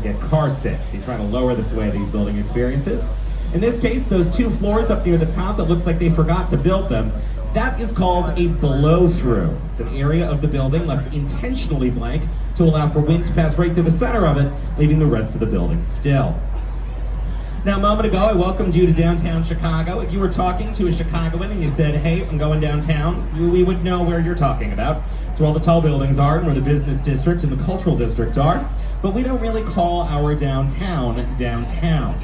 get car sick. So you're trying to lower the sway of these building experiences. In this case, those two floors up near the top that looks like they forgot to build them, that is called a blow-through. It's an area of the building left intentionally blank to allow for wind to pass right through the center of it, leaving the rest of the building still. Now, a moment ago, I welcomed you to downtown Chicago. If you were talking to a Chicagoan and you said, hey, I'm going downtown, we would know where you're talking about. It's where all the tall buildings are and where the business district and the cultural district are. But we don't really call our downtown downtown.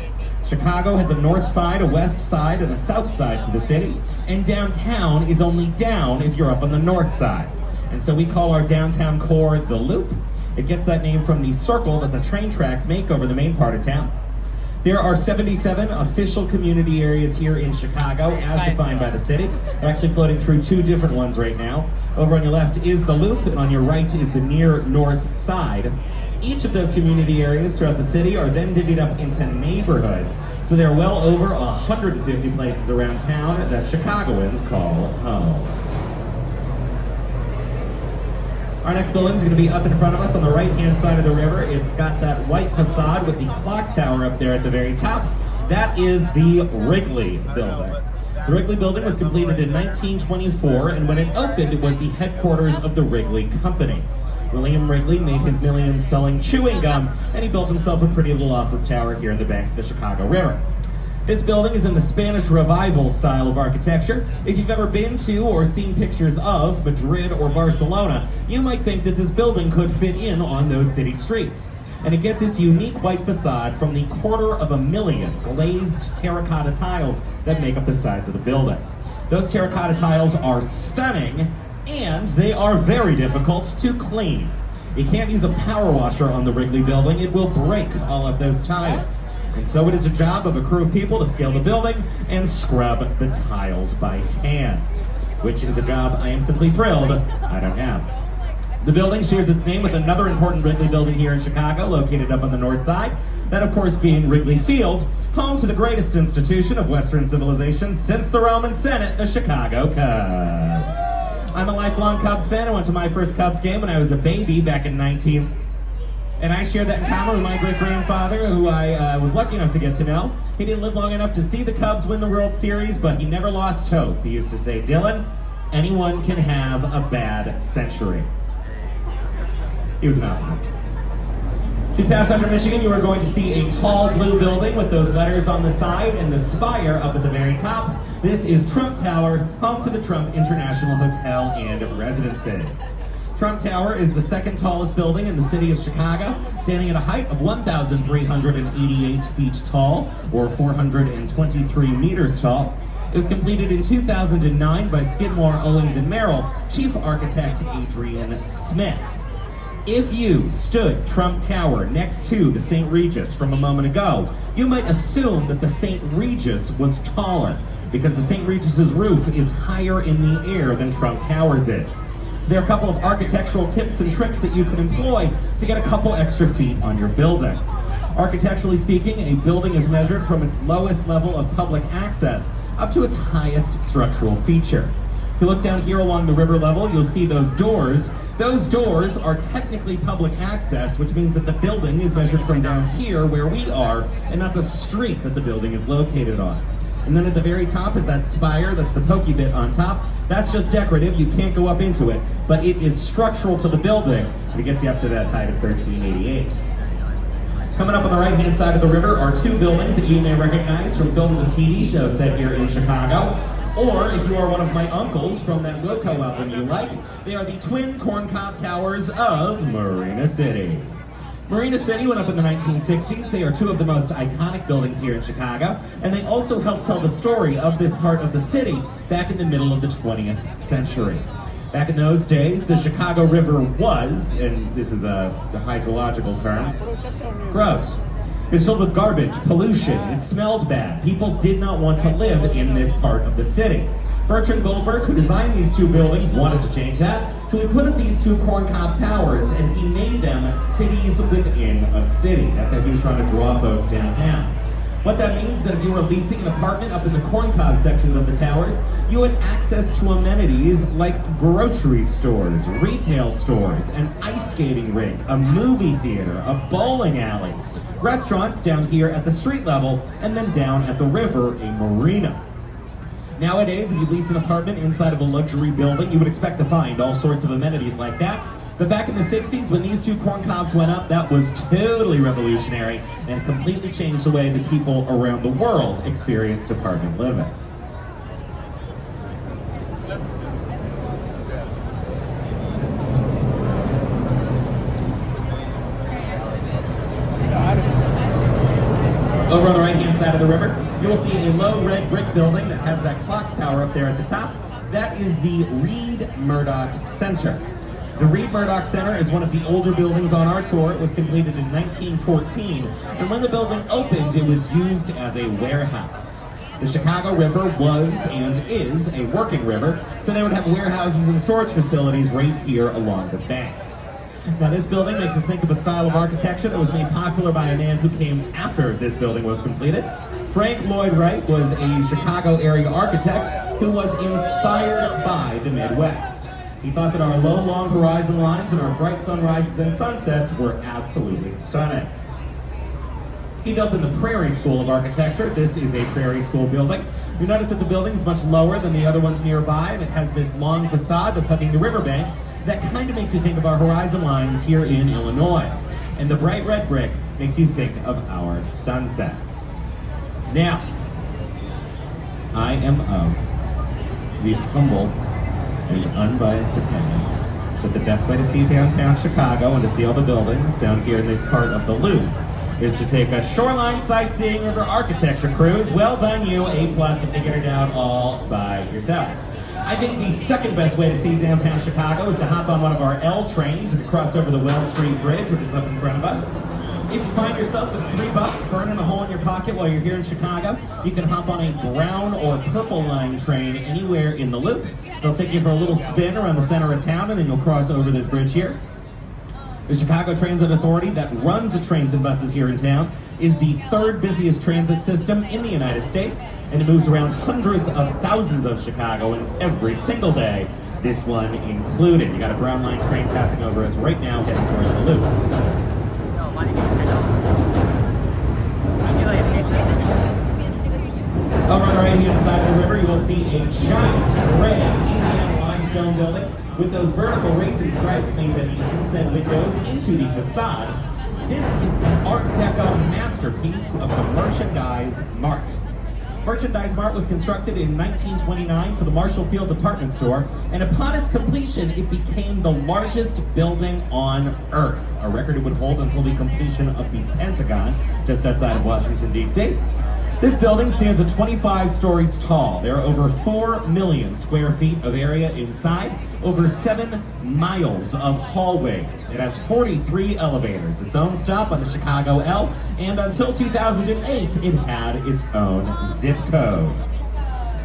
Chicago has a north side, a west side, and a south side to the city, and downtown is only down if you're up on the north side. And so we call our downtown core the Loop. It gets that name from the circle that the train tracks make over the main part of town. There are 77 official community areas here in Chicago, as defined by the city. They're actually floating through two different ones right now. Over on your left is the Loop, and on your right is the near north side. Each of those community areas throughout the city are then divvied up into neighborhoods. So there are well over 150 places around town that Chicagoans call home. Our next building is going to be up in front of us on the right-hand side of the river. It's got that white facade with the clock tower up there at the very top. That is the Wrigley Building. The Wrigley Building was completed in 1924, and when it opened, it was the headquarters of the Wrigley Company. William Wrigley made his millions selling chewing gum, and he built himself a pretty little office tower here in the banks of the Chicago River. This building is in the Spanish Revival style of architecture. If you've ever been to or seen pictures of Madrid or Barcelona, you might think that this building could fit in on those city streets. And it gets its unique white facade from the 250,000 glazed terracotta tiles that make up the sides of the building. Those terracotta tiles are stunning, and they are very difficult to clean. You can't use a power washer on the Wrigley Building. It will break all of those tiles. And so it is a job of a crew of people to scale the building and scrub the tiles by hand, which is a job I am simply thrilled I don't have. The building shares its name with another important Wrigley building here in Chicago, located up on the north side. That, of course, being Wrigley Field, home to the greatest institution of Western civilization since the Roman Senate, the Chicago Cubs. I'm a lifelong Cubs fan. I went to my first Cubs game when I was a baby back in and I shared that in common with my great-grandfather, who I was lucky enough to get to know. He didn't live long enough to see the Cubs win the World Series, but he never lost hope. He used to say, Dylan, anyone can have a bad century. He was an optimist. So you pass under Michigan, you are going to see a tall blue building with those letters on the side and the spire up at the very top. This is Trump Tower, home to the Trump International Hotel and Residences. Trump Tower is the second tallest building in the city of Chicago, standing at a height of 1,388 feet tall, or 423 meters tall. It was completed in 2009 by Skidmore, Owings & Merrill, chief architect Adrian Smith. If you stood Trump Tower next to the St. Regis from a moment ago, you might assume that the St. Regis was taller, because the St. Regis's roof is higher in the air than Trump Tower's is. There are a couple of architectural tips and tricks that you can employ to get a couple extra feet on your building. Architecturally speaking, a building is measured from its lowest level of public access up to its highest structural feature. If you look down here along the river level, you'll see those doors. Those doors are technically public access, which means that the building is measured from down here where we are, and not the street that the building is located on. And then at the very top is that spire, that's the pokey bit on top. That's just decorative, you can't go up into it, but it is structural to the building, and it gets you up to that height of 1388. Coming up on the right-hand side of the river are two buildings that you may recognize from films and TV shows set here in Chicago. Or, if you are one of my uncles from that Wilco album you like, they are the twin corncob towers of Marina City. Marina City went up in the 1960s. They are two of the most iconic buildings here in Chicago, and they also helped tell the story of this part of the city back in the middle of the 20th century. Back in those days, the Chicago River was, and this is the hydrological term, gross. It was filled with garbage, pollution, it smelled bad. People did not want to live in this part of the city. Bertrand Goldberg, who designed these two buildings, wanted to change that, so he put up these two corncob towers and he made them cities within a city. That's how he was trying to draw folks downtown. What that means is that if you were leasing an apartment up in the corncob sections of the towers, you had access to amenities like grocery stores, retail stores, an ice skating rink, a movie theater, a bowling alley, restaurants down here at the street level, and then down at the river, a marina. Nowadays, if you lease an apartment inside of a luxury building, you would expect to find all sorts of amenities like that. But back in the 60s, when these two corn cobs went up, that was totally revolutionary and completely changed the way that people around the world experienced apartment living. Over on the right-hand side of the river, you will see a low red brick building that has that clock tower up there at the top. That is the Reed Murdoch Center. The Reed Murdoch Center is one of the older buildings on our tour. It was completed in 1914, and when the building opened, it was used as a warehouse. The Chicago River was and is a working river, so they would have warehouses and storage facilities right here along the banks. Now, this building makes us think of a style of architecture that was made popular by a man who came after this building was completed. Frank Lloyd Wright was a Chicago area architect who was inspired by the Midwest. He thought that our low, long horizon lines and our bright sunrises and sunsets were absolutely stunning. He built in the Prairie School of Architecture. This is a Prairie School building. You notice that the building is much lower than the other ones nearby, and it has this long facade that's hugging the riverbank that kind of makes you think of our horizon lines here in Illinois. And the bright red brick makes you think of our sunsets. Now, I am of the humble and unbiased opinion that the best way to see downtown Chicago and to see all the buildings down here in this part of the loop is to take a Shoreline Sightseeing River Architecture cruise. Well done you, A+ if you get it down all by yourself. I think the second best way to see downtown Chicago is to hop on one of our L trains and to cross over the Wells Street Bridge, which is up in front of us. If you find yourself with $3 burning a hole in your pocket while you're here in Chicago, you can hop on a brown or purple line train anywhere in the loop. They'll take you for a little spin around the center of town, and then you'll cross over this bridge here. The Chicago Transit Authority that runs the trains and buses here in town is the third busiest transit system in the United States, and it moves around hundreds of thousands of Chicagoans every single day, this one included. You got a brown line train passing over us right now heading towards the loop. Over on the right-hand side of the river, you will see a giant gray Indiana limestone building with those vertical racing stripes made the inset windows into the facade. This is the Art Deco masterpiece of the Merchandise Mart. Merchandise Mart was constructed in 1929 for the Marshall Field department store, and upon its completion, it became the largest building on Earth, a record it would hold until the completion of the Pentagon, just outside of Washington, D.C. This building stands at 25 stories tall. There are over 4 million square feet of area inside, over 7 miles of hallways. It has 43 elevators, its own stop on the Chicago L, and until 2008, it had its own zip code.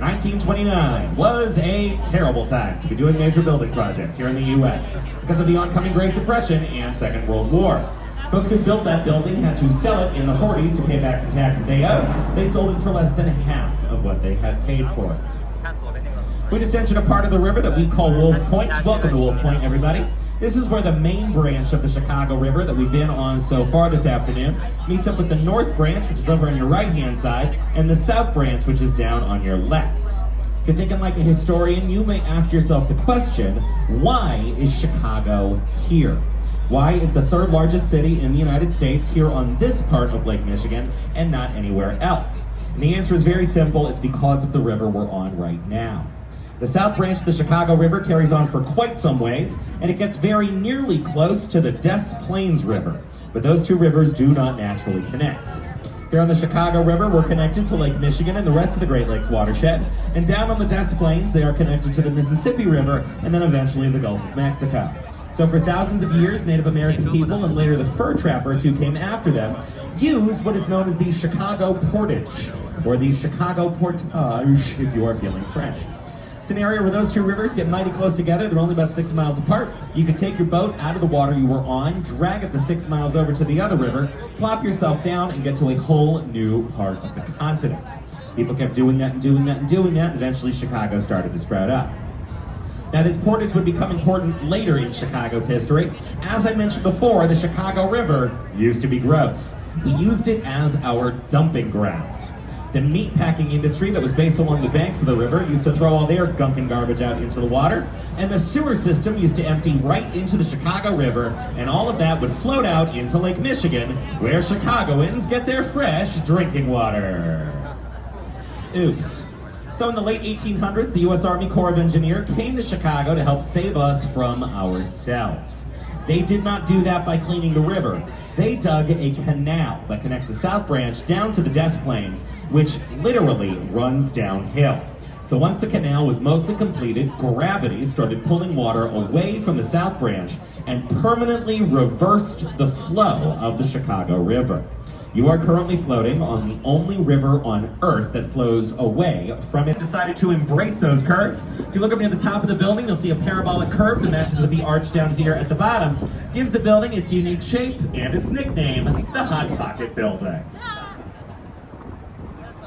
1929 was a terrible time to be doing major building projects here in the U.S. because of the oncoming Great Depression and Second World War. Folks who built that building had to sell it in the 40s to pay back some taxes they owed. They sold it for less than half of what they had paid for it. We just entered a part of the river that we call Wolf Point. Welcome to Wolf Point, everybody. This is where the main branch of the Chicago River that we've been on so far this afternoon meets up with the north branch, which is over on your right-hand side, and the south branch, which is down on your left. If you're thinking like a historian, you may ask yourself the question, why is Chicago here? Why is the third largest city in the United States here on this part of Lake Michigan and not anywhere else? And the answer is very simple. It's because of the river we're on right now. The south branch of the Chicago River carries on for quite some ways, and it gets very nearly close to the Des Plaines River. But those two rivers do not naturally connect. Here on the Chicago River, we're connected to Lake Michigan and the rest of the Great Lakes watershed. And down on the Des Plaines, they are connected to the Mississippi River and then eventually the Gulf of Mexico. So for thousands of years, Native American people and later the fur trappers who came after them used what is known as the Chicago Portage, or the Chicago Portage if you are feeling French. It's an area where those two rivers get mighty close together. They're only about 6 miles apart. You can take your boat out of the water you were on, drag it the 6 miles over to the other river, plop yourself down, and get to a whole new part of the continent. People kept doing that and doing that and doing that, and eventually Chicago started to sprout up. Now, this portage would become important later in Chicago's history. As I mentioned before, the Chicago River used to be gross. We used it as our dumping ground. The meatpacking industry that was based along the banks of the river used to throw all their gunk and garbage out into the water, and the sewer system used to empty right into the Chicago River, and all of that would float out into Lake Michigan, where Chicagoans get their fresh drinking water. Oops. So in the late 1800s, the U.S. Army Corps of Engineers came to Chicago to help save us from ourselves. They did not do that by cleaning the river. They dug a canal that connects the South Branch down to the Des Plaines, which literally runs downhill. So once the canal was mostly completed, gravity started pulling water away from the South Branch and permanently reversed the flow of the Chicago River. You are currently floating on the only river on Earth that flows away from it. Decided to embrace those curves. If you look up near the top of the building, you'll see a parabolic curve that matches with the arch down here at the bottom. Gives the building its unique shape and its nickname, the Hot Pocket Building.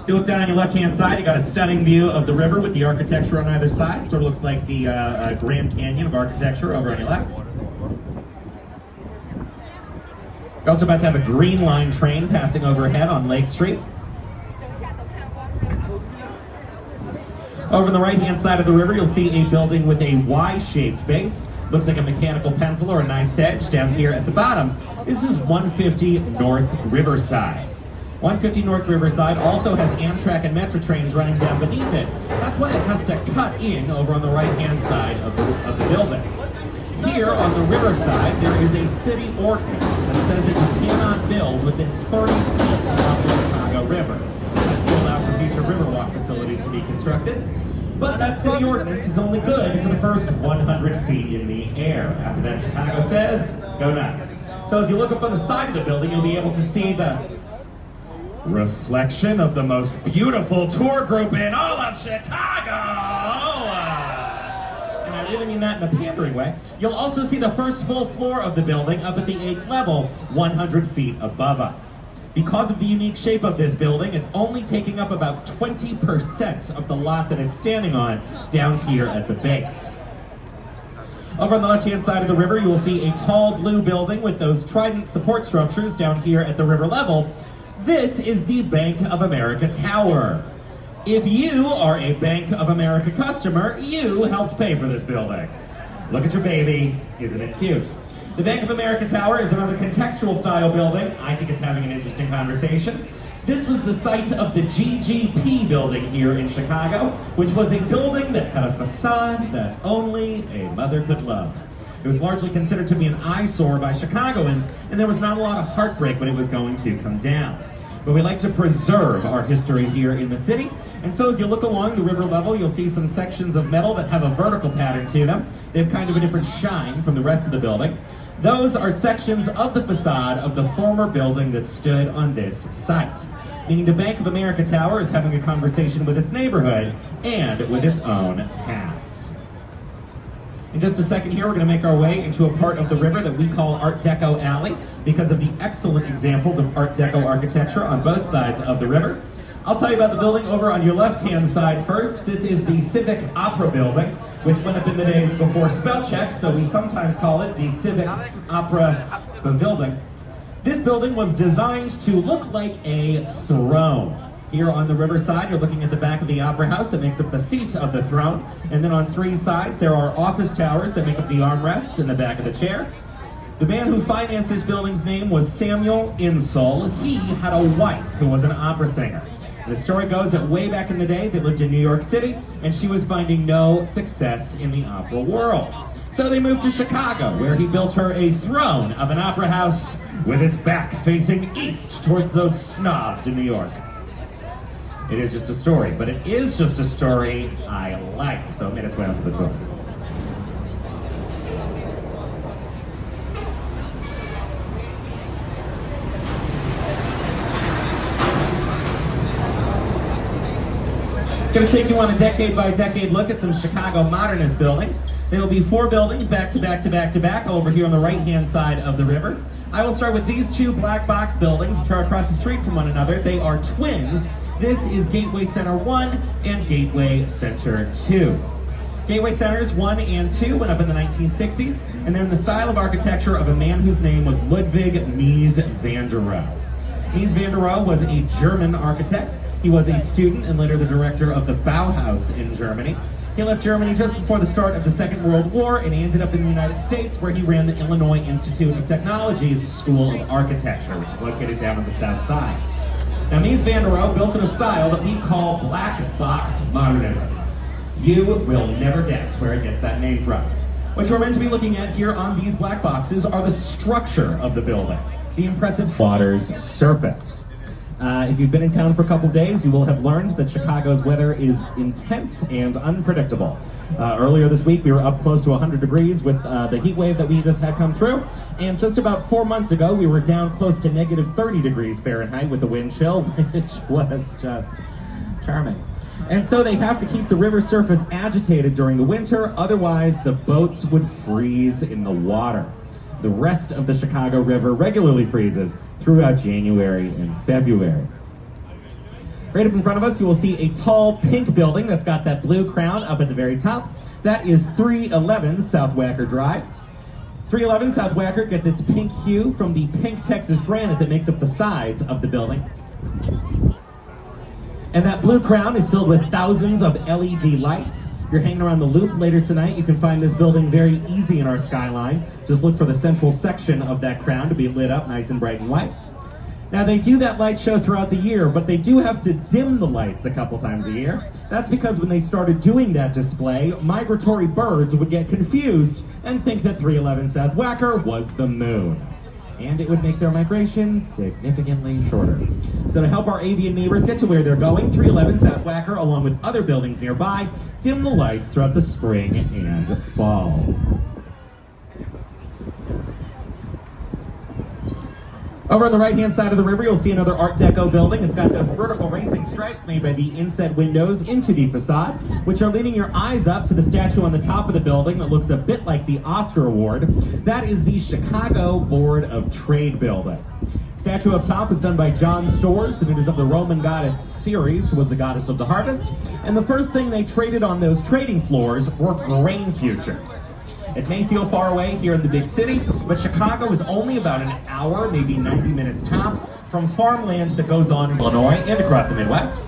If you look down on your left-hand side, you got a stunning view of the river with the architecture on either side. Sort of looks like the Grand Canyon of architecture over on your left. You're also about to have a Green Line train passing overhead on Lake Street. Over on the right-hand side of the river, you'll see a building with a Y-shaped base. Looks like a mechanical pencil or a knife's edge down here at the bottom. This is 150 North Riverside. 150 North Riverside also has Amtrak and Metro trains running down beneath it. That's why it has to cut in over on the right-hand side of the building. Here on the riverside, there is a city ordinance that says that you cannot build within 30 feet of the Chicago River. That's to allow for future Riverwalk facilities to be constructed. But that city ordinance is only good for the first 100 feet in the air. After that, Chicago says, go nuts. So as you look up on the side of the building, you'll be able to see the reflection of the most beautiful tour group in all of Chicago. I really mean that in a pandering way. You'll also see the first full floor of the building up at the 8th level, 100 feet above us. Because of the unique shape of this building, it's only taking up about 20% of the lot that it's standing on down here at the base. Over on the left-hand side of the river, you will see a tall blue building with those trident support structures down here at the river level. This is the Bank of America Tower. If you are a Bank of America customer, you helped pay for this building. Look at your baby, isn't it cute? The Bank of America Tower is another contextual style building. I think it's having an interesting conversation. This was the site of the GGP building here in Chicago, which was a building that had a facade that only a mother could love. It was largely considered to be an eyesore by Chicagoans, and there was not a lot of heartbreak when it was going to come down. But we like to preserve our history here in the city. And so as you look along the river level, you'll see some sections of metal that have a vertical pattern to them. They have kind of a different shine from the rest of the building. Those are sections of the facade of the former building that stood on this site. Meaning the Bank of America Tower is having a conversation with its neighborhood and with its own past. In just a second here, we're going to make our way into a part of the river that we call Art Deco Alley because of the excellent examples of Art Deco architecture on both sides of the river. I'll tell you about the building over on your left-hand side first. This is the Civic Opera Building, which went up in the days before spell check, so we sometimes call it the Civic Opera Building. This building was designed to look like a throne. Here on the riverside, you're looking at the back of the Opera House that makes up the seat of the throne. And then on three sides, there are office towers that make up the armrests in the back of the chair. The man who financed this building's name was Samuel Insull. He had a wife who was an opera singer. The story goes that way back in the day, they lived in New York City, and she was finding no success in the opera world. So they moved to Chicago, where he built her a throne of an opera house with its back facing east towards those snobs in New York. It is just a story, but it is just a story I like, so it made its way onto the tour. Going to take you on a decade by decade look at some Chicago modernist buildings. There will be 4 buildings back to back to back to back over here on the right hand side of the river. I will start with these 2 black box buildings which are across the street from one another. They are twins. This is Gateway Center 1 and Gateway Center 2. Gateway Centers 1 and 2 went up in the 1960s, and they're in the style of architecture of a man whose name was Ludwig Mies van der Rohe. Mies van der Rohe was a German architect. He was a student and later the director of the Bauhaus in Germany. He left Germany just before the start of the Second World War, and he ended up in the United States where he ran the Illinois Institute of Technology's School of Architecture, which is located down on the south side. Now, Mies van der Rohe built in a style that we call black box modernism. You will never guess where it gets that name from. What you're meant to be looking at here on these black boxes are the structure of the building, the impressive water's surface. If you've been in town for a couple days, you will have learned that Chicago's weather is intense and unpredictable. Earlier this week, we were up close to 100 degrees with the heat wave that we just had come through. And just about 4 months ago, we were down close to negative 30 degrees Fahrenheit with the wind chill, which was just charming. And so they have to keep the river surface agitated during the winter, otherwise the boats would freeze in the water. The rest of the Chicago River regularly freezes throughout January and February. Right up in front of us, you will see a tall pink building that's got that blue crown up at the very top. That is 311 South Wacker Drive. 311 South Wacker gets its pink hue from the pink Texas granite that makes up the sides of the building. And that blue crown is filled with thousands of LED lights. If you're hanging around the loop later tonight, you can find this building very easy in our skyline. Just look for the central section of that crown to be lit up nice and bright and white. Now, they do that light show throughout the year, but they do have to dim the lights a couple times a year. That's because when they started doing that display, migratory birds would get confused and think that 311 South Wacker was the moon. And it would make their migration significantly shorter. So to help our avian neighbors get to where they're going, 311 South Wacker, along with other buildings nearby, dim the lights throughout the spring and fall. Over on the right-hand side of the river, you'll see another Art Deco building. It's got those vertical racing stripes made by the inset windows into the facade, which are leading your eyes up to the statue on the top of the building that looks a bit like the Oscar Award. That is the Chicago Board of Trade building. Statue up top is done by John Storrs, and it is of the Roman goddess Ceres, who was the goddess of the harvest. And the first thing they traded on those trading floors were grain futures. It may feel far away here in the big city, but Chicago is only about an hour, maybe 90 minutes tops, from farmland that goes on in Illinois and across the Midwest.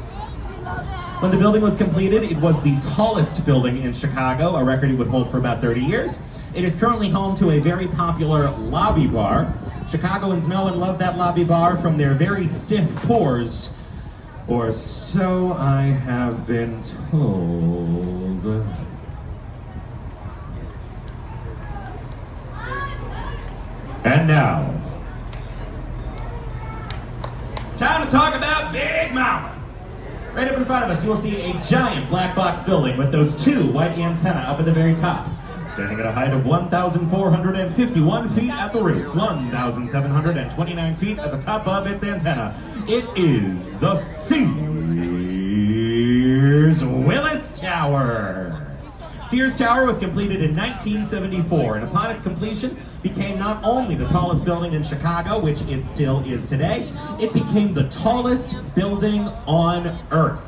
When the building was completed, it was the tallest building in Chicago, a record it would hold for about 30 years. It is currently home to a very popular lobby bar. Chicagoans know and love that lobby bar from their very stiff pours, or so I have been told. And now, it's time to talk about Big Mama. Right up in front of us, you will see a giant black box building with those 2 white antennae up at the very top. Standing at a height of 1,451 feet at the roof, 1,729 feet at the top of its antenna. It is the Sears Willis Tower. Sears Tower was completed in 1974, and upon its completion, became not only the tallest building in Chicago, which it still is today, it became the tallest building on Earth,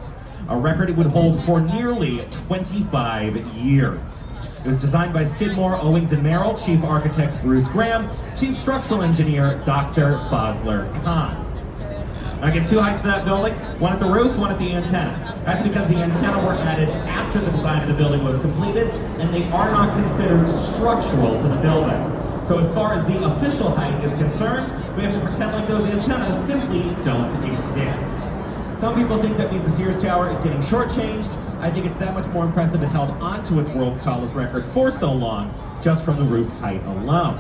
a record it would hold for nearly 25 years. It was designed by Skidmore, Owings & Merrill, Chief Architect Bruce Graham, Chief Structural Engineer Dr. Fosler Kahn. Now get 2 heights for that building, one at the roof, one at the antenna. That's because the antenna were added after the design of the building was completed, and they are not considered structural to the building. So as far as the official height is concerned, we have to pretend like those antennas simply don't exist. Some people think that means the Sears Tower is getting shortchanged. I think it's that much more impressive it held onto its world's tallest record for so long, just from the roof height alone.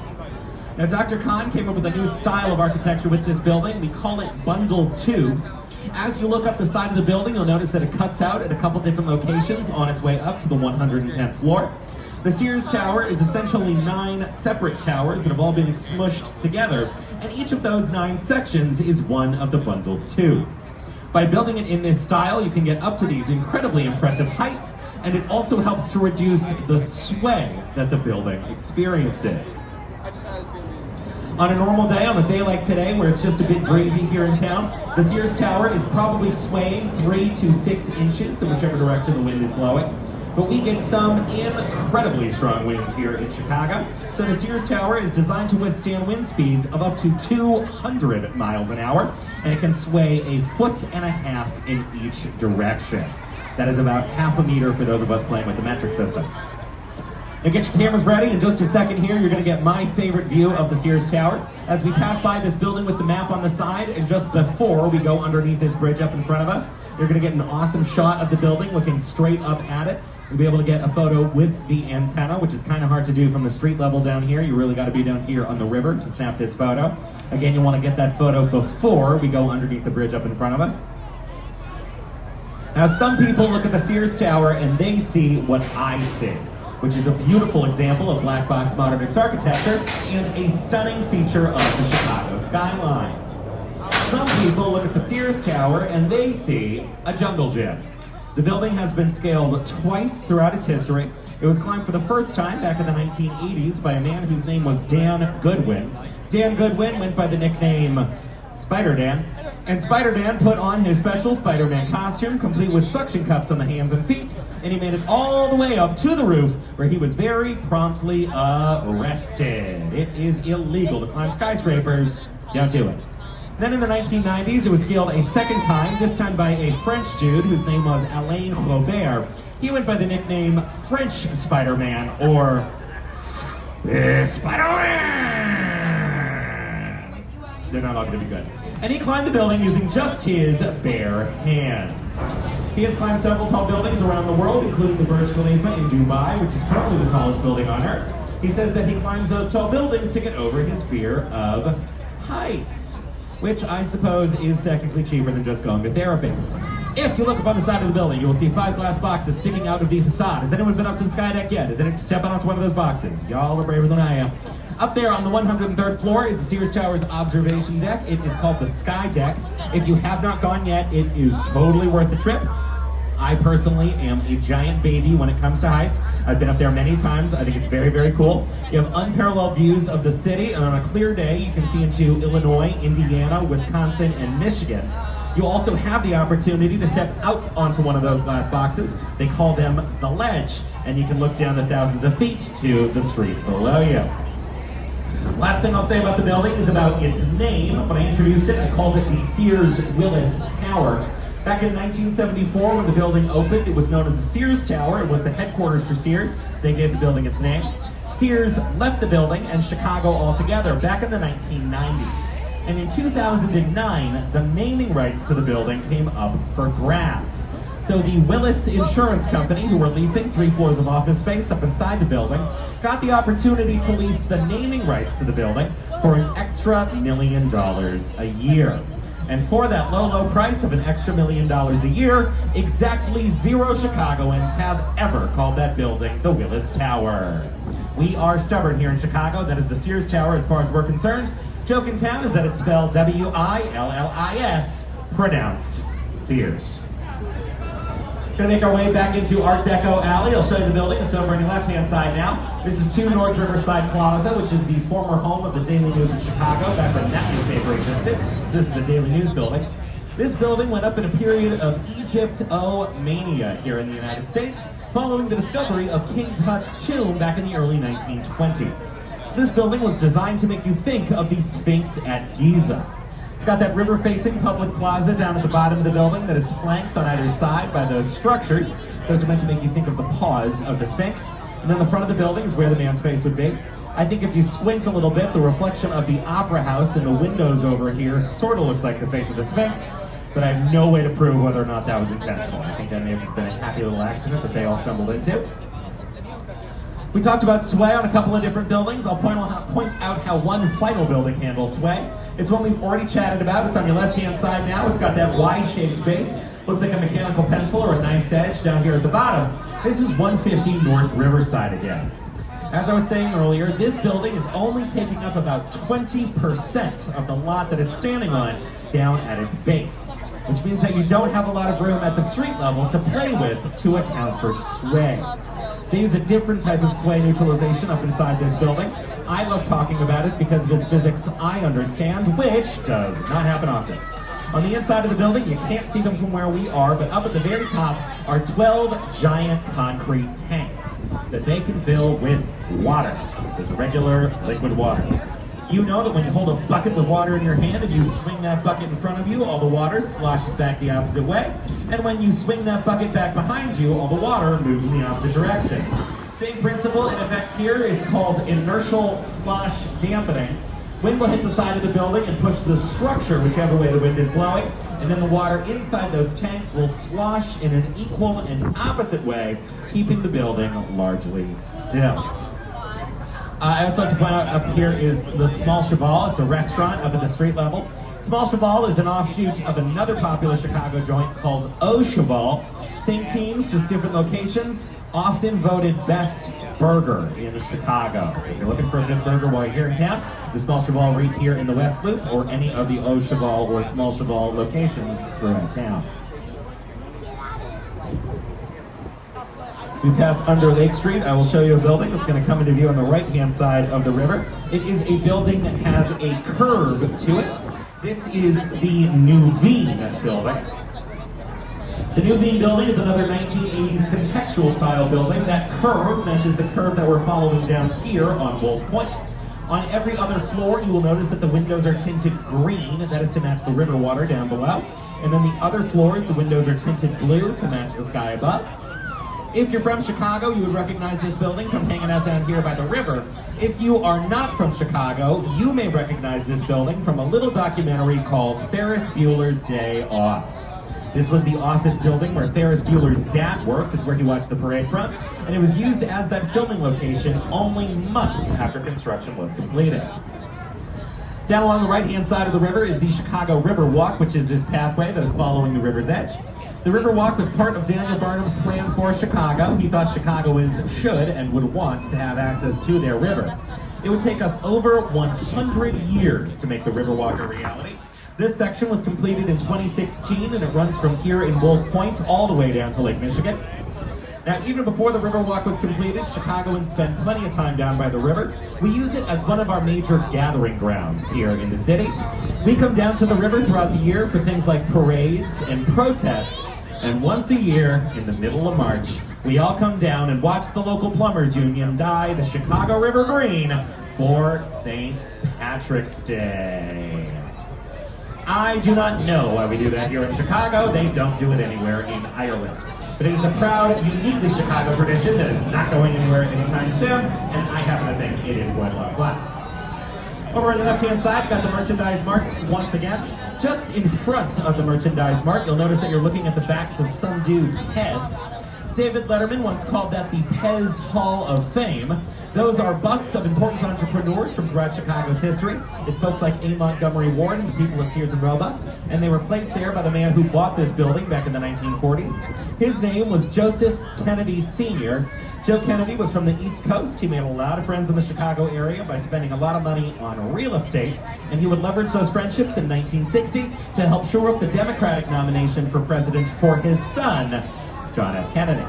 Now, Dr. Kahn came up with a new style of architecture with this building. We call it bundled tubes. As you look up the side of the building, you'll notice that it cuts out at a couple different locations on its way up to the 110th floor. The Sears Tower is essentially 9 separate towers that have all been smushed together, and each of those 9 sections is one of the bundled tubes. By building it in this style, you can get up to these incredibly impressive heights, and it also helps to reduce the sway that the building experiences. On a normal day, on a day like today, where it's just a bit breezy here in town, the Sears Tower is probably swaying 3 to 6 inches in whichever direction the wind is blowing. But we get some incredibly strong winds here in Chicago. So the Sears Tower is designed to withstand wind speeds of up to 200 miles an hour, and it can sway 1.5 feet in each direction. That is about half a meter for those of us playing with the metric system. Now get your cameras ready. In just a second here, you're going to get my favorite view of the Sears Tower as we pass by this building with the map on the side, and just before we go underneath this bridge up in front of us, you're going to get an awesome shot of the building looking straight up at it. You'll be able to get a photo with the antenna, which is kind of hard to do from the street level down here. You really got to be down here on the river to snap this photo. Again, you want to get that photo before we go underneath the bridge up in front of us. Now, some people look at the Sears Tower and they see what I see, which is a beautiful example of black box modernist architecture and a stunning feature of the Chicago skyline. Some people look at the Sears Tower and they see a jungle gym. The building has been scaled twice throughout its history. It was climbed for the first time back in the 1980s by a man whose name was Dan Goodwin. Dan Goodwin went by the nickname Spider-Dan, and Spider-Dan put on his special Spider-Man costume, complete with suction cups on the hands and feet, and he made it all the way up to the roof, where he was very promptly arrested. It is illegal to climb skyscrapers. Don't do it. Then in the 1990s, it was scaled a second time, this time by a French dude whose name was Alain Robert. He went by the nickname French Spider-Man, or Spider-Man. They're not all going to be good. And he climbed the building using just his bare hands. He has climbed several tall buildings around the world, including the Burj Khalifa in Dubai, which is currently the tallest building on Earth. He says that he climbs those tall buildings to get over his fear of heights, which I suppose is technically cheaper than just going to therapy. If you look up on the side of the building, you will see 5 glass boxes sticking out of the facade. Has anyone been up to the sky deck yet? Has anyone stepped onto one of those boxes? Y'all are braver than I am. Up there on the 103rd floor is the Sears Tower's observation deck. It is called the Sky Deck. If you have not gone yet, it is totally worth the trip. I personally am a giant baby when it comes to heights. I've been up there many times. I think it's very, very cool. You have unparalleled views of the city, and on a clear day, you can see into Illinois, Indiana, Wisconsin, and Michigan. You also have the opportunity to step out onto one of those glass boxes. They call them the ledge, and you can look down the thousands of feet to the street below you. Last thing I'll say about the building is about its name. When I introduced it, I called it the Sears Willis Tower. Back in 1974, when the building opened, it was known as the Sears Tower. It was the headquarters for Sears. They gave the building its name. Sears left the building and Chicago altogether back in the 1990s. And in 2009, the naming rights to the building came up for grabs. So the Willis Insurance Company, who were leasing 3 floors of office space up inside the building, got the opportunity to lease the naming rights to the building for an extra $1 million a year. And for that low, low price of an extra $1 million a year, exactly 0 Chicagoans have ever called that building the Willis Tower. We are stubborn here in Chicago. That is the Sears Tower as far as we're concerned. Joke in town is that it's spelled W-I-L-L-I-S, pronounced Sears. Gonna make our way back into Art Deco Alley. I'll show you the building. It's over on your left-hand side now. This is 2 North Riverside Plaza, which is the former home of the Daily News of Chicago, back when that newspaper existed. This is the Daily News building. This building went up in a period of Egyptomania here in the United States, following the discovery of King Tut's tomb back in the early 1920s. So this building was designed to make you think of the Sphinx at Giza. It's got that river-facing public plaza down at the bottom of the building that is flanked on either side by those structures. Those are meant to make you think of the paws of the Sphinx. And then the front of the building is where the man's face would be. I think if you squint a little bit, the reflection of the Opera House in the windows over here sort of looks like the face of the Sphinx, but I have no way to prove whether or not that was intentional. I think that may have just been a happy little accident that they all stumbled into. We talked about sway on a couple of different buildings. I'll point out how one final building handles sway. It's one we've already chatted about. It's on your left-hand side now. It's got that Y-shaped base. Looks like a mechanical pencil or a knife's edge down here at the bottom. This is 150 North Riverside again. As I was saying earlier, this building is only taking up about 20% of the lot that it's standing on down at its base. which means that you don't have a lot of room at the street level to play with to account for sway. They use a different type of sway neutralization up inside this building. I love talking about it because it is physics I understand, which does not happen often. On the inside of the building, you can't see them from where we are, but up at the very top are 12 giant concrete tanks that they can fill with water. There's regular liquid water. You know that when you hold a bucket with water in your hand and you swing that bucket in front of you, all the water sloshes back the opposite way. And when you swing that bucket back behind you, all the water moves in the opposite direction. Same principle in effect here. It's called inertial slosh dampening. Wind will hit the side of the building and push the structure whichever way the wind is blowing, and then the water inside those tanks will slosh in an equal and opposite way, keeping the building largely still. I also like to point out up here is the Small Cheval. It's a restaurant up at the street level. Small Cheval is an offshoot of another popular Chicago joint called Au Cheval. Same teams, just different locations. Often voted best burger in Chicago. So if you're looking for a good burger while you're here in town, the Small Cheval right here in the West Loop or any of the Au Cheval or Small Cheval locations throughout town. As we pass under Lake Street, I will show you a building that's going to come into view on the right-hand side of the river. It is a building that has a curve to it. This is the New Veen building. The New Veen building is another 1980s contextual style building. That curve matches the curve that we're following down here on Wolf Point. On every other floor, you will notice that the windows are tinted green. That is to match the river water down below. And then the other floors, the windows are tinted blue to match the sky above. If you're from Chicago, you would recognize this building from hanging out down here by the river. If you are not from Chicago, you may recognize this building from a little documentary called Ferris Bueller's Day Off. This was the office building where Ferris Bueller's dad worked. It's where he watched the parade from. And it was used as that filming location only months after construction was completed. Down along the right-hand side of the river is the Chicago River Walk, which is this pathway that is following the river's edge. The River Walk was part of Daniel Barnum's plan for Chicago. He thought Chicagoans should and would want to have access to their river. It would take us over 100 years to make the River Walk a reality. This section was completed in 2016, and it runs from here in Wolf Point all the way down to Lake Michigan. Now, even before the River Walk was completed, Chicagoans spend plenty of time down by the river. We use it as one of our major gathering grounds here in the city. We come down to the river throughout the year for things like parades and protests. And once a year, in the middle of March, we all come down and watch the local plumbers union dye the Chicago River green for St. Patrick's Day. I do not know why we do that here in Chicago. They don't do it anywhere in Ireland. But it is a proud, uniquely Chicago tradition that is not going anywhere anytime soon, and I happen to think it is quite a lot of fun. Over on the left-hand side, we've got the Merchandise Mart once again. Just in front of the Merchandise Mart, you'll notice that you're looking at the backs of some dudes' heads. David Letterman once called that the Pez Hall of Fame. Those are busts of important entrepreneurs from throughout Chicago's history. It's folks like A. Montgomery Ward and the people at Sears and Roebuck, and they were placed there by the man who bought this building back in the 1940s. His name was Joseph Kennedy Sr. Joe Kennedy was from the East Coast. He made a lot of friends in the Chicago area by spending a lot of money on real estate, and he would leverage those friendships in 1960 to help shore up the Democratic nomination for president for his son, John F. Kennedy.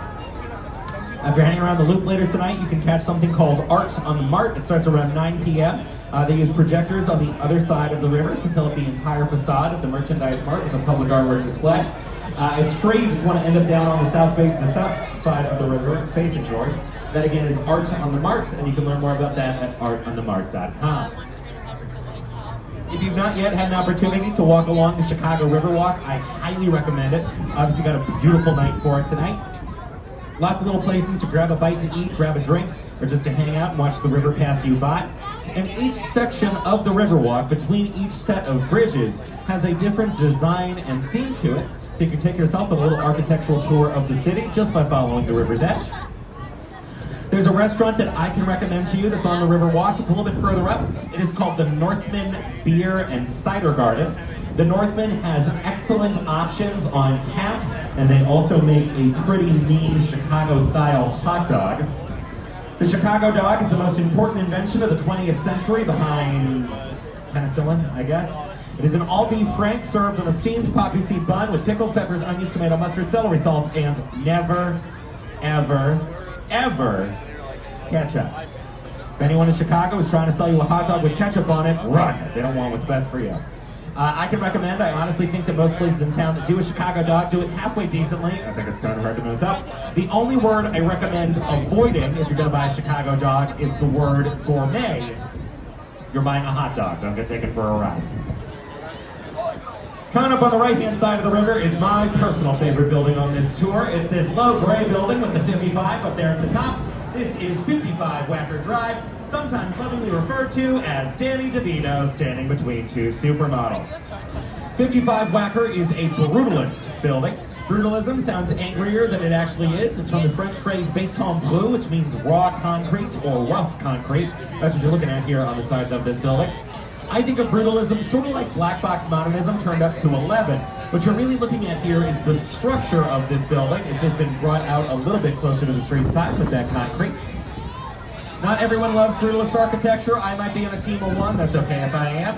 After hanging around the loop later tonight, you can catch something called Art on the Mart. It starts around 9 p.m. They use projectors on the other side of the river to fill up the entire facade of the Merchandise Mart with a public artwork display. It's free. You just want to end up down on the south side of the river, facing George. That again is Art on the Mart, and you can learn more about that at artonthemart.com. If you've not yet had an opportunity to walk along the Chicago River Walk, I highly recommend it. Obviously got a beautiful night for it tonight. Lots of little places to grab a bite to eat, grab a drink, or just to hang out and watch the river pass you by. And each section of the Riverwalk, between each set of bridges, has a different design and theme to it. So you can take yourself a little architectural tour of the city just by following the river's edge. There's a restaurant that I can recommend to you that's on the Riverwalk. It's a little bit further up. It is called the Northman Beer and Cider Garden. The Northman has excellent options on tap, and they also make a pretty mean Chicago-style hot dog. The Chicago dog is the most important invention of the 20th century behind penicillin, I guess. It is an all-beef frank served on a steamed poppy seed bun with pickles, peppers, onions, tomato, mustard, celery salt, and never, ever, ever ketchup. If anyone in Chicago is trying to sell you a hot dog with ketchup on it, run. They don't want what's best for you. I can recommend, I honestly think that most places in town that do a Chicago dog do it halfway decently. I think it's kind of hard to mess up. The only word I recommend avoiding if you're going to buy a Chicago dog is the word gourmet. You're buying a hot dog. Don't get taken for a ride. Coming up on the right-hand side of the river is my personal favorite building on this tour. It's this low gray building with the 55 up there at the top. This is 55 Wacker Drive, sometimes lovingly referred to as Danny DeVito standing between two supermodels. 55 Wacker is a brutalist building. Brutalism sounds angrier than it actually is. It's from the French phrase béton bleu, which means raw concrete or rough concrete. That's what you're looking at here on the sides of this building. I think of brutalism sort of like black box modernism turned up to 11. What you're really looking at here is the structure of this building. It's just been brought out a little bit closer to the street side with that concrete. Not everyone loves brutalist architecture. I might be on a team of one. That's okay if I am.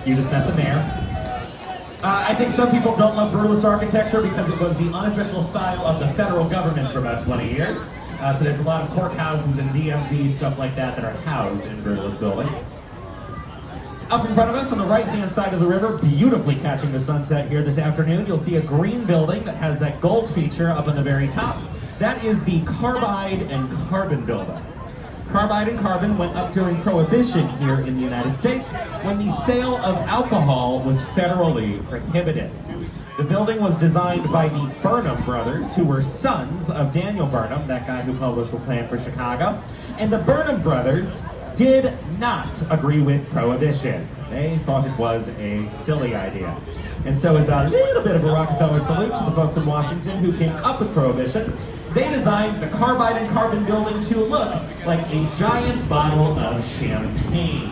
You just met the mayor. I think some people don't love brutalist architecture because it was the unofficial style of the federal government for about 20 years. So there's a lot of courthouses and DMV, stuff like that are housed in brutalist buildings. Up in front of us on the right-hand side of the river, beautifully catching the sunset here this afternoon, you'll see a green building that has that gold feature up on the very top. That is the Carbide and Carbon building. Carbide and Carbon went up during Prohibition here in the United States when the sale of alcohol was federally prohibited. The building was designed by the Burnham brothers, who were sons of Daniel Burnham, that guy who published the plan for Chicago. And the Burnham brothers did not agree with Prohibition. They thought it was a silly idea. And so as a little bit of a Rockefeller salute to the folks in Washington who came up with Prohibition, they designed the Carbide and Carbon building to look like a giant bottle of champagne.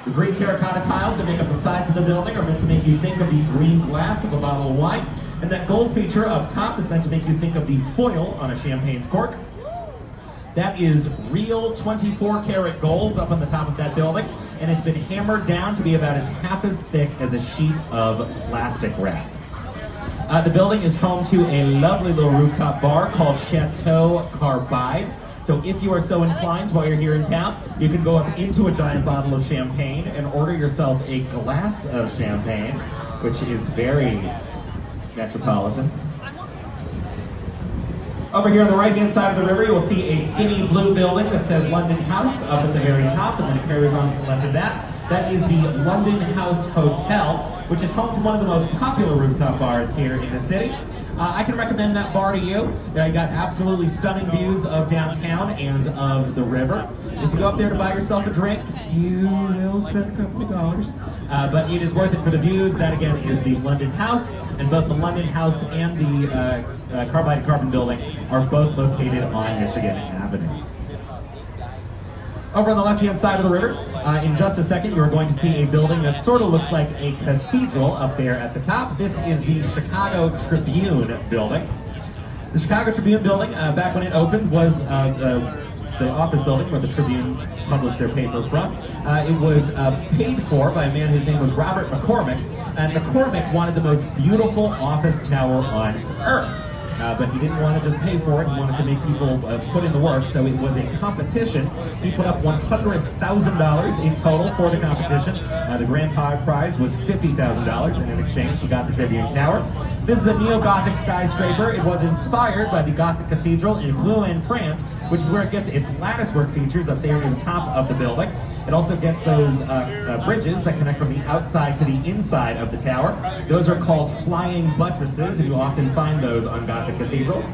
The green terracotta tiles that make up the sides of the building are meant to make you think of the green glass of a bottle of wine, and that gold feature up top is meant to make you think of the foil on a champagne's cork. That is real 24-karat gold up on the top of that building, and it's been hammered down to be about half as thick as a sheet of plastic wrap. The building is home to a lovely little rooftop bar called Chateau Carbide. So if you are so inclined while you're here in town, you can go up into a giant bottle of champagne and order yourself a glass of champagne, which is very metropolitan. Over here on the right-hand side of the river, you will see a skinny blue building that says London House up at the very top, and then it carries on to the left of that. That is the London House Hotel, which is home to one of the most popular rooftop bars here in the city. I can recommend that bar to you. You got absolutely stunning views of downtown and of the river. If you go up there to buy yourself a drink, you will spend a couple of dollars. But it is worth it for the views. That again is the London House, and both the London House and the Carbide and Carbon building are both located on Michigan Avenue. Over on the left-hand side of the river, in just a second, you're going to see a building that sort of looks like a cathedral up there at the top. This is the Chicago Tribune building. The Chicago Tribune building, back when it opened, was the office building where the Tribune published their paper from. It was paid for by a man whose name was Robert McCormick, and McCormick wanted the most beautiful office tower on earth. But he didn't want to just pay for it, he wanted to make people put in the work, so it was a competition. He put up $100,000 in total for the competition. The grand prize was $50,000, and in exchange he got the Tribune Tower. This is a neo-Gothic skyscraper. It was inspired by the Gothic Cathedral in Rouen, France, which is where it gets its latticework features up there in the top of the building. It also gets those bridges that connect from the outside to the inside of the tower. Those are called flying buttresses, and you often find those on Gothic cathedrals.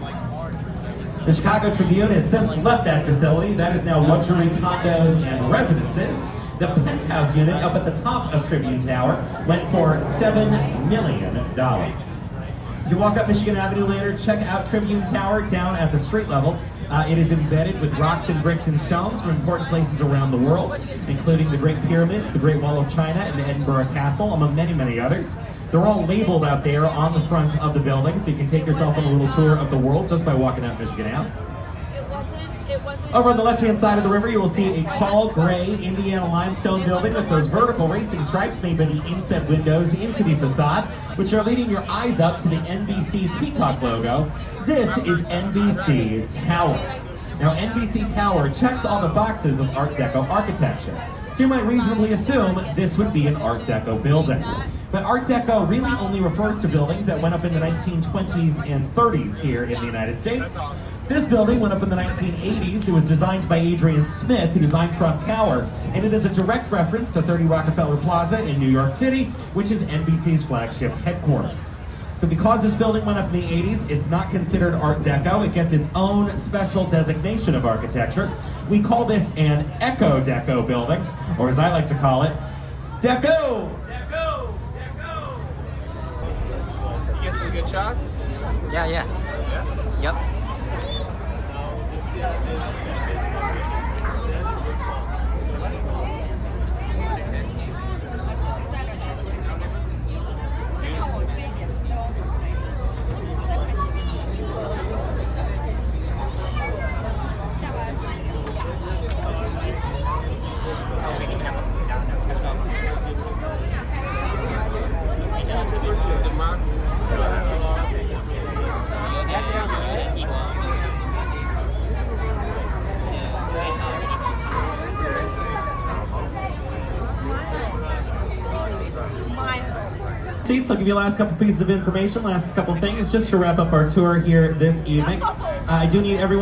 The Chicago Tribune has since left that facility. That is now luxury condos and residences. The penthouse unit up at the top of Tribune Tower went for $7 million. If you walk up Michigan Avenue later, check out Tribune Tower down at the street level. It is embedded with rocks and bricks and stones from important places around the world, including the Great Pyramids, the Great Wall of China, and the Edinburgh Castle, among many, many others. They're all labeled out there on the front of the building, so you can take yourself on a little tour of the world just by walking out Michigan Ave. Over on the left-hand side of the river, you will see a tall, gray Indiana limestone building with those vertical racing stripes made by the inset windows into the facade, which are leading your eyes up to the NBC Peacock logo. This is NBC Tower. Now, NBC Tower checks all the boxes of Art Deco architecture. So you might reasonably assume this would be an Art Deco building. But Art Deco really only refers to buildings that went up in the 1920s and 30s here in the United States. This building went up in the 1980s. It was designed by Adrian Smith, who designed Trump Tower, and it is a direct reference to 30 Rockefeller Plaza in New York City, which is NBC's flagship headquarters. So because this building went up in the 80s, it's not considered Art Deco. It gets its own special designation of architecture. We call this an Eco Deco building, or as I like to call it, Deco! Deco! Deco! You get some good shots? Yeah. Yep. Seats. I'll give you the last couple pieces of information, last couple things, just to wrap up our tour here this evening. I do need everyone